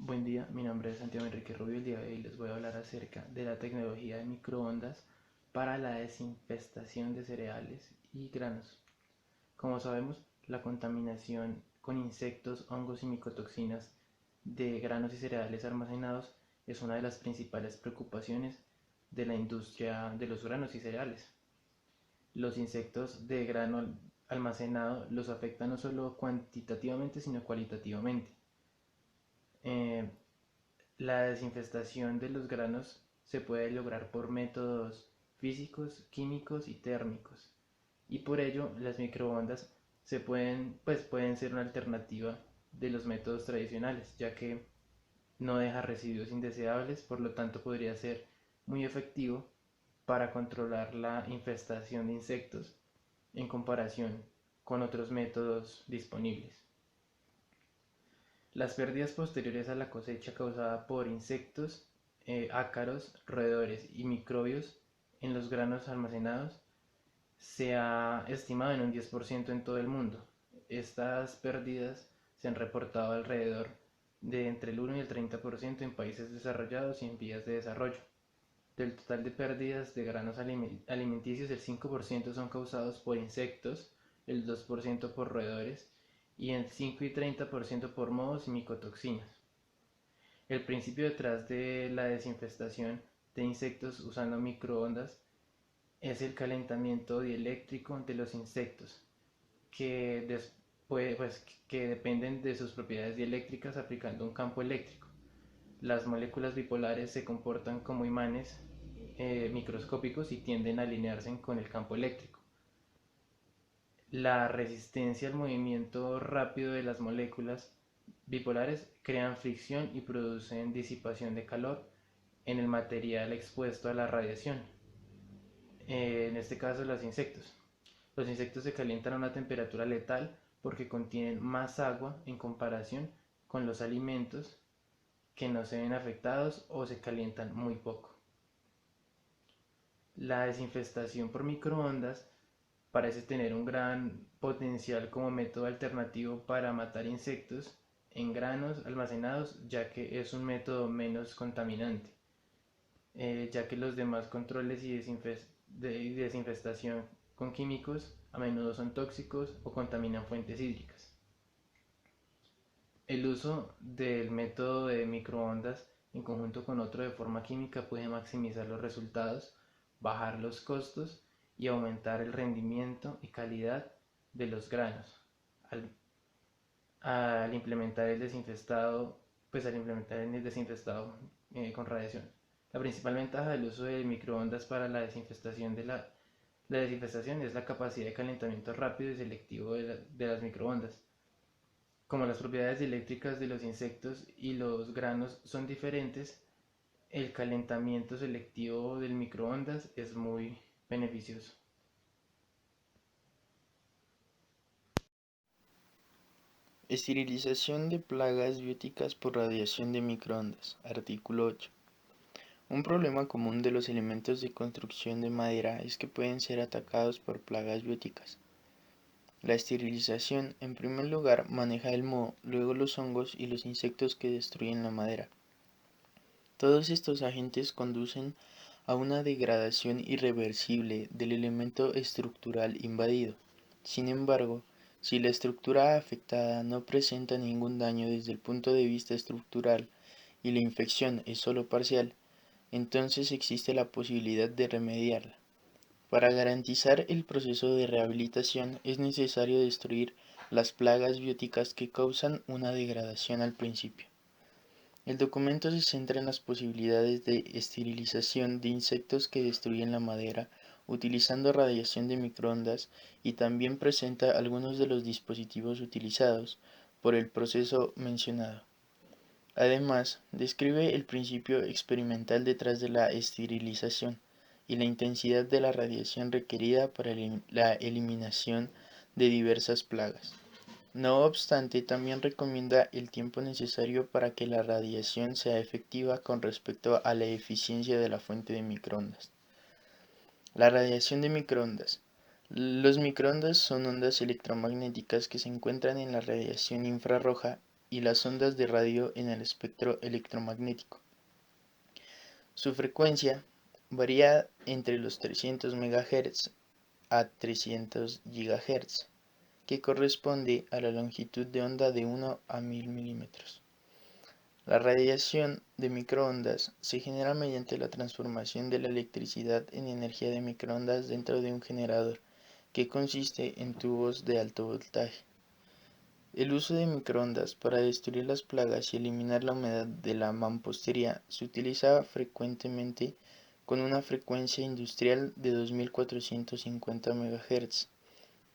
Buen día, mi nombre es Santiago Enrique Rubio. El día de hoy les voy a hablar acerca de la tecnología de microondas para la desinfestación de cereales y granos. Como sabemos, la contaminación con insectos, hongos y micotoxinas de granos y cereales almacenados es una de las principales preocupaciones de la industria de los granos y cereales. Los insectos de grano almacenado los afectan no solo cuantitativamente sino cualitativamente. Eh, La desinfestación de los granos se puede lograr por métodos físicos, químicos y térmicos. Y por ello las microondas pueden ser una alternativa de los métodos tradicionales, ya que no deja residuos indeseables, por lo tanto podría ser muy efectivo para controlar la infestación de insectos en comparación con otros métodos disponibles. Las pérdidas posteriores a la cosecha causada por insectos, ácaros, roedores y microbios en los granos almacenados se ha estimado en un 10% en todo el mundo. Estas pérdidas se han reportado alrededor de entre el 1 y el 30% en países desarrollados y en vías de desarrollo. Del total de pérdidas de granos alimenticios, el 5% son causados por insectos, el 2% por roedores y el 5 y 30% por mohos y micotoxinas. El principio detrás de la desinfestación de insectos usando microondas es el calentamiento dieléctrico de los insectos, que, que dependen de sus propiedades dieléctricas aplicando un campo eléctrico. Las moléculas bipolares se comportan como imanes microscópicos y tienden a alinearse con el campo eléctrico. La resistencia al movimiento rápido de las moléculas bipolares crean fricción y producen disipación de calor en el material expuesto a la radiación, en este caso los insectos. Los insectos se calientan a una temperatura letal porque contienen más agua en comparación con los alimentos que no se ven afectados o se calientan muy poco. La desinfestación por microondas parece tener un gran potencial como método alternativo para matar insectos en granos almacenados, ya que es un método menos contaminante, ya que los demás controles y desinfestación con químicos a menudo son tóxicos o contaminan fuentes hídricas. El uso del método de microondas en conjunto con otro de forma química puede maximizar los resultados, bajar los costos y aumentar el rendimiento y calidad de los granos al, al implementar el desinfestado, con radiación. La principal ventaja del uso de microondas para la desinfestación es la capacidad de calentamiento rápido y selectivo de las microondas. Como las propiedades eléctricas de los insectos y los granos son diferentes, el calentamiento selectivo del microondas es muy beneficioso. Esterilización de plagas bióticas por radiación de microondas. Artículo 8. Un problema común de los elementos de construcción de madera es que pueden ser atacados por plagas bióticas. La esterilización, en primer lugar, maneja el moho, luego los hongos y los insectos que destruyen la madera. Todos estos agentes conducen a una degradación irreversible del elemento estructural invadido. Sin embargo, si la estructura afectada no presenta ningún daño desde el punto de vista estructural y la infección es solo parcial, entonces existe la posibilidad de remediarla. Para garantizar el proceso de rehabilitación es necesario destruir las plagas bióticas que causan una degradación al principio. El documento se centra en las posibilidades de esterilización de insectos que destruyen la madera utilizando radiación de microondas y también presenta algunos de los dispositivos utilizados por el proceso mencionado. Además, describe el principio experimental detrás de la esterilización y la intensidad de la radiación requerida para la eliminación de diversas plagas. No obstante, también recomienda el tiempo necesario para que la radiación sea efectiva con respecto a la eficiencia de la fuente de microondas. La radiación de microondas. Los microondas son ondas electromagnéticas que se encuentran en la radiación infrarroja y las ondas de radio en el espectro electromagnético. Su frecuencia varía entre los 300 MHz a 300 GHz, que corresponde a la longitud de onda de 1 a 1000 milímetros. La radiación de microondas se genera mediante la transformación de la electricidad en energía de microondas dentro de un generador, que consiste en tubos de alto voltaje. El uso de microondas para destruir las plagas y eliminar la humedad de la mampostería se utiliza frecuentemente con una frecuencia industrial de 2450 MHz,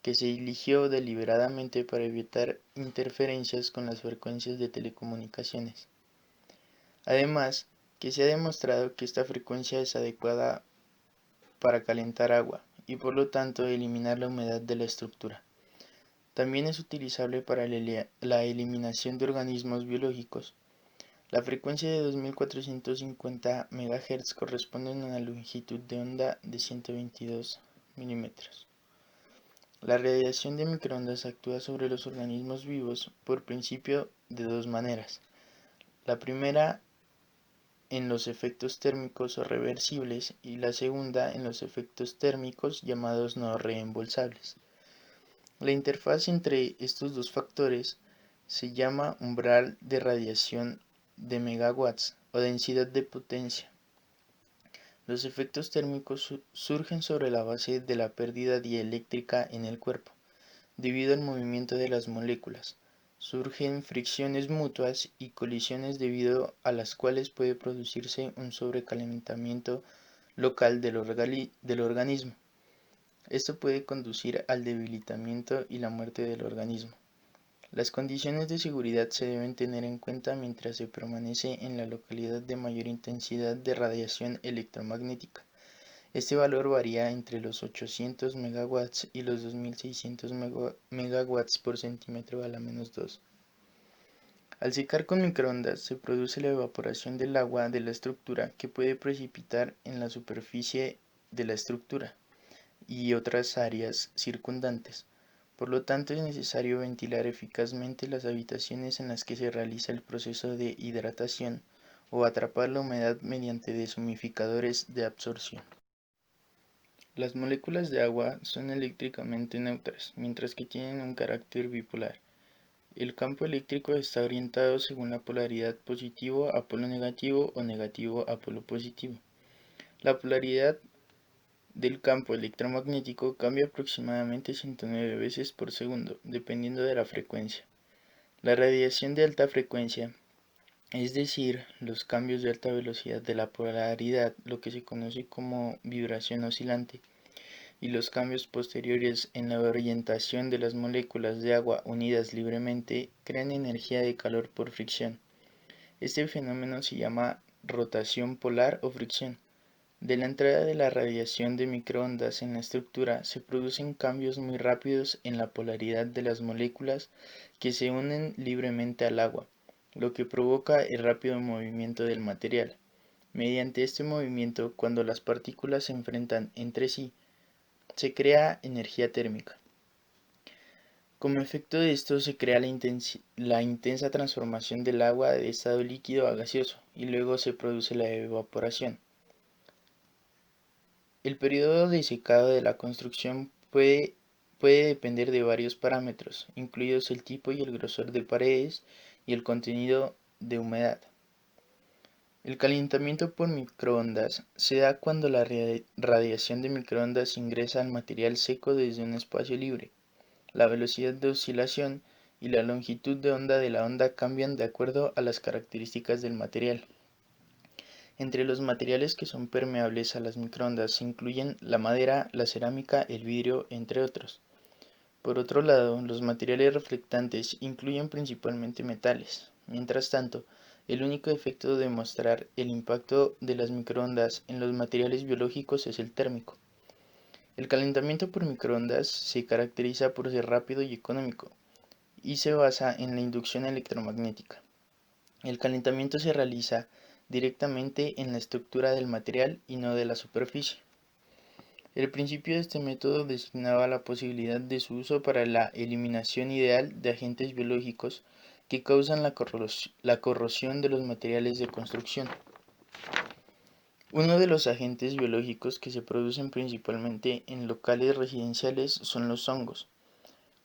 que se eligió deliberadamente para evitar interferencias con las frecuencias de telecomunicaciones. Además, que se ha demostrado que esta frecuencia es adecuada para calentar agua y por lo tanto eliminar la humedad de la estructura. También es utilizable para la eliminación de organismos biológicos. La frecuencia de 2450 MHz corresponde a una longitud de onda de 122 milímetros. La radiación de microondas actúa sobre los organismos vivos por principio de dos maneras. La primera en los efectos térmicos o reversibles y la segunda en los efectos térmicos llamados no reembolsables. La interfaz entre estos dos factores se llama umbral de radiación de megawatts o densidad de potencia. Los efectos térmicos surgen sobre la base de la pérdida dieléctrica en el cuerpo, debido al movimiento de las moléculas. Surgen fricciones mutuas y colisiones debido a las cuales puede producirse un sobrecalentamiento local del organismo. Esto puede conducir al debilitamiento y la muerte del organismo. Las condiciones de seguridad se deben tener en cuenta mientras se permanece en la localidad de mayor intensidad de radiación electromagnética. Este valor varía entre los 800 megawatts y los 2600 megawatts por centímetro a la menos 2. Al secar con microondas se produce la evaporación del agua de la estructura que puede precipitar en la superficie de la estructura y otras áreas circundantes. Por lo tanto, es necesario ventilar eficazmente las habitaciones en las que se realiza el proceso de hidratación o atrapar la humedad mediante deshumidificadores de absorción. Las moléculas de agua son eléctricamente neutras, mientras que tienen un carácter bipolar. El campo eléctrico está orientado según la polaridad positivo a polo negativo o negativo a polo positivo. La polaridad del campo electromagnético cambia aproximadamente 109 veces por segundo, dependiendo de la frecuencia. La radiación de alta frecuencia, es decir, los cambios de alta velocidad de la polaridad, lo que se conoce como vibración oscilante, y los cambios posteriores en la orientación de las moléculas de agua unidas libremente, crean energía de calor por fricción. Este fenómeno se llama rotación polar o fricción. De la entrada de la radiación de microondas en la estructura se producen cambios muy rápidos en la polaridad de las moléculas que se unen libremente al agua, lo que provoca el rápido movimiento del material. Mediante este movimiento, cuando las partículas se enfrentan entre sí, se crea energía térmica. Como efecto de esto se crea la intensa transformación del agua de estado líquido a gaseoso y luego se produce la evaporación. El periodo de secado de la construcción puede depender de varios parámetros, incluidos el tipo y el grosor de paredes y el contenido de humedad. El calentamiento por microondas se da cuando la radiación de microondas ingresa al material seco desde un espacio libre. La velocidad de oscilación y la longitud de onda de la onda cambian de acuerdo a las características del material. Entre los materiales que son permeables a las microondas se incluyen la madera, la cerámica, el vidrio, entre otros. Por otro lado, los materiales reflectantes incluyen principalmente metales. Mientras tanto, el único efecto de mostrar el impacto de las microondas en los materiales biológicos es el térmico. El calentamiento por microondas se caracteriza por ser rápido y económico, y se basa en la inducción electromagnética. El calentamiento se realiza directamente en la estructura del material y no de la superficie. El principio de este método designaba la posibilidad de su uso para la eliminación ideal de agentes biológicos que causan la corrosión de los materiales de construcción. Uno de los agentes biológicos que se producen principalmente en locales residenciales son los hongos,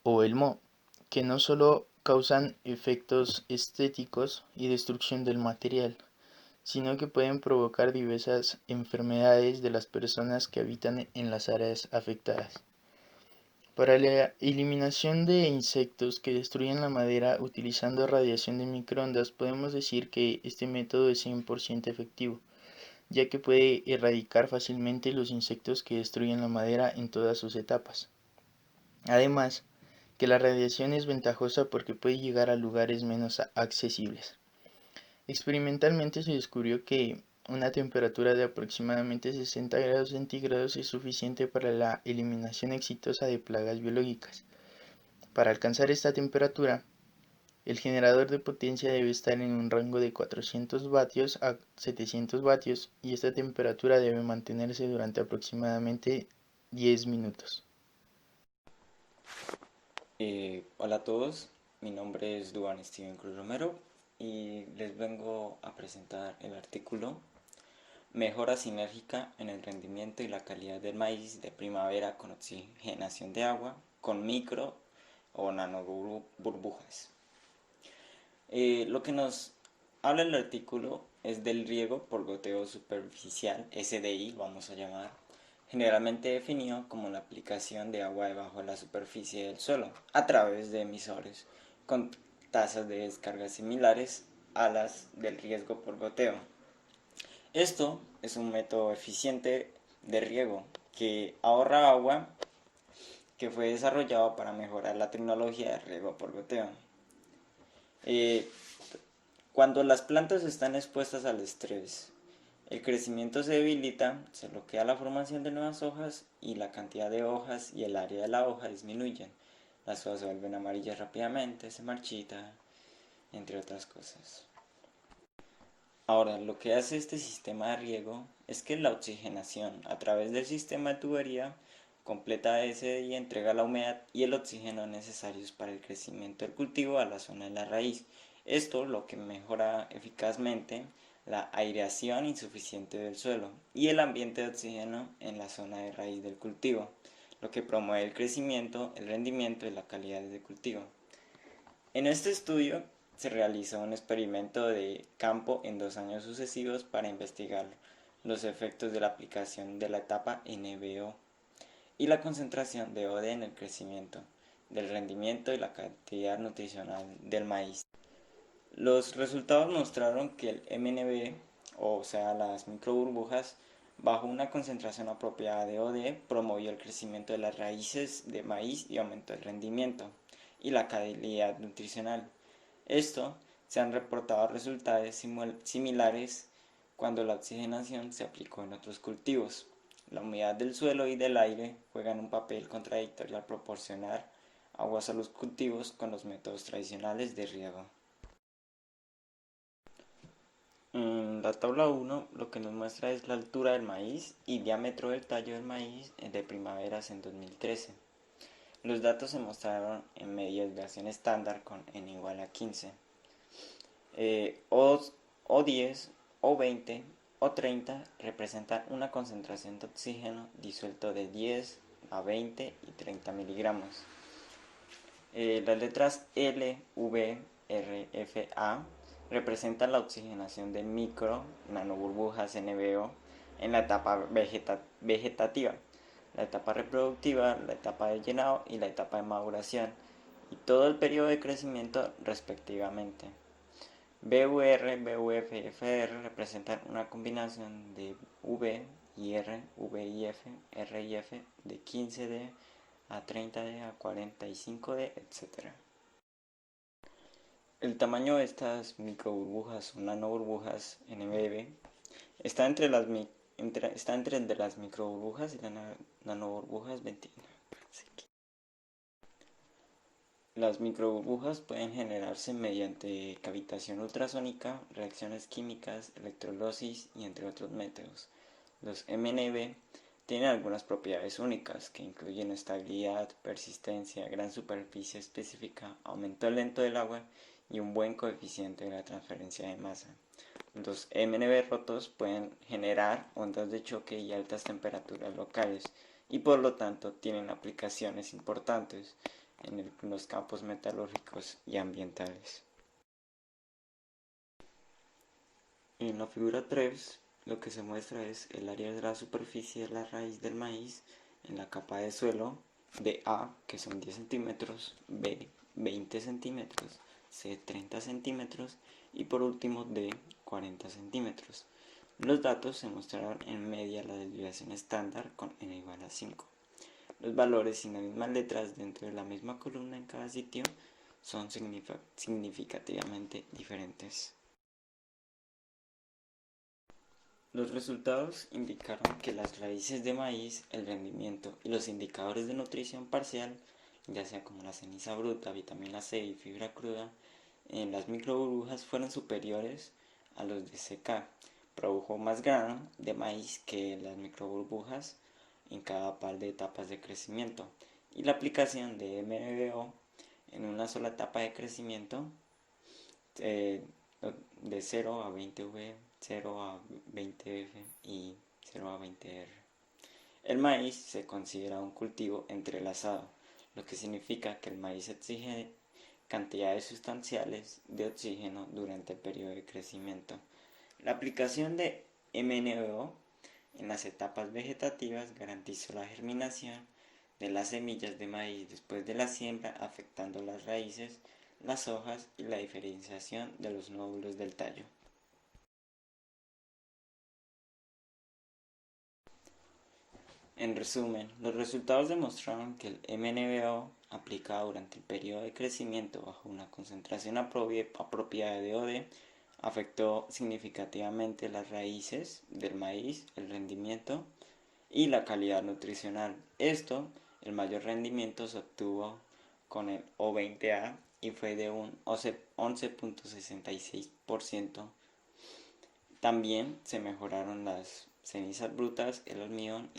o el moho, que no solo causan efectos estéticos y destrucción del material, sino que pueden provocar diversas enfermedades de las personas que habitan en las áreas afectadas. Para la eliminación de insectos que destruyen la madera utilizando radiación de microondas, podemos decir que este método es 100% efectivo, ya que puede erradicar fácilmente los insectos que destruyen la madera en todas sus etapas. Además, que la radiación es ventajosa porque puede llegar a lugares menos accesibles. Experimentalmente se descubrió que una temperatura de aproximadamente 60 grados centígrados es suficiente para la eliminación exitosa de plagas biológicas. Para alcanzar esta temperatura, el generador de potencia debe estar en un rango de 400 vatios a 700 vatios y esta temperatura debe mantenerse durante aproximadamente 10 minutos. Hola a todos, mi nombre es Duan Steven Cruz Romero y les vengo a presentar el artículo Mejora sinérgica en el rendimiento y la calidad del maíz de primavera con oxigenación de agua con micro o nanoburbujas. Lo que nos habla el artículo es del riego por goteo superficial, SDI vamos a llamar, generalmente definido como la aplicación de agua debajo de la superficie del suelo a través de emisores con tasas de descarga similares a las del riego por goteo. Esto es un método eficiente de riego que ahorra agua, que fue desarrollado para mejorar la tecnología de riego por goteo. Cuando las plantas están expuestas al estrés, el crecimiento se debilita, se bloquea la formación de nuevas hojas y la cantidad de hojas y el área de la hoja disminuyen. Las hojas se vuelven amarillas rápidamente, se marchita, entre otras cosas. Ahora, lo que hace este sistema de riego es que la oxigenación a través del sistema de tubería completa ese y entrega la humedad y el oxígeno necesarios para el crecimiento del cultivo a la zona de la raíz. Esto lo que mejora eficazmente la aireación insuficiente del suelo y el ambiente de oxígeno en la zona de raíz del cultivo, lo que promueve el crecimiento, el rendimiento y la calidad del cultivo. En este estudio se realizó un experimento de campo en 2 años sucesivos para investigar los efectos de la aplicación de la etapa NBO y la concentración de OD en el crecimiento, del rendimiento y la cantidad nutricional del maíz. Los resultados mostraron que el MNB, o sea las microburbujas, bajo una concentración apropiada de OD, promovió el crecimiento de las raíces de maíz y aumentó el rendimiento y la calidad nutricional. Esto se han reportado resultados similares cuando la oxigenación se aplicó en otros cultivos. La humedad del suelo y del aire juegan un papel contradictorio al proporcionar aguas a los cultivos con los métodos tradicionales de riego. En la tabla 1 lo que nos muestra es la altura del maíz y diámetro del tallo del maíz de primaveras en 2013. Los datos se mostraron en media desviación estándar con n igual a 15. O10, O20, O30 representan una concentración de oxígeno disuelto de 10 a 20 y 30 miligramos. Las letras L, V, R, F, A representan la oxigenación de micro nanoburbujas NBO en la etapa vegetativa, la etapa reproductiva, la etapa de llenado y la etapa de maduración, y todo el periodo de crecimiento respectivamente. BUR, BUF y FR representan una combinación de V y R, V y F, R y F de 15D a 30D a 45D, etc. El tamaño de estas microburbujas o nanoburbujas NBB está entre el de las microburbujas y las nanoburbujas ventina. Las microburbujas pueden generarse mediante cavitación ultrasónica, reacciones químicas, electrolisis y entre otros métodos. Los MNB tienen algunas propiedades únicas que incluyen estabilidad, persistencia, gran superficie específica, aumento lento del agua y un buen coeficiente de la transferencia de masa. Los MNB rotos pueden generar ondas de choque y altas temperaturas locales y por lo tanto tienen aplicaciones importantes en los campos metalúrgicos y ambientales. En la figura 3 lo que se muestra es el área de la superficie de la raíz del maíz en la capa de suelo de A, que son 10 centímetros, B 20 centímetros, C 30 centímetros y por último D 40 centímetros. Los datos se mostraron en media la desviación estándar con n igual a 5. Los valores sin las mismas letras dentro de la misma columna en cada sitio son significativamente diferentes. Los resultados indicaron que las raíces de maíz, el rendimiento y los indicadores de nutrición parcial, ya sea como la ceniza bruta, vitamina C y fibra cruda, en las microburbujas fueron superiores a los de CK. Produjo más grano de maíz que las microburbujas en cada par de etapas de crecimiento. Y la aplicación de MBO en una sola etapa de crecimiento de 0 a 20V, 0 a 20F y 0 a 20R. El maíz se considera un cultivo entrelazado, lo que significa que el maíz exige cantidades sustanciales de oxígeno durante el periodo de crecimiento. La aplicación de MNO en las etapas vegetativas garantizó la germinación de las semillas de maíz después de la siembra, afectando las raíces, las hojas y la diferenciación de los nódulos del tallo. En resumen, los resultados demostraron que el MNBO aplicado durante el periodo de crecimiento bajo una concentración apropiada de OD afectó significativamente las raíces del maíz, el rendimiento y la calidad nutricional. El mayor rendimiento se obtuvo con el O20A y fue de un 11.66%. También se mejoraron las cenizas brutas, el almidón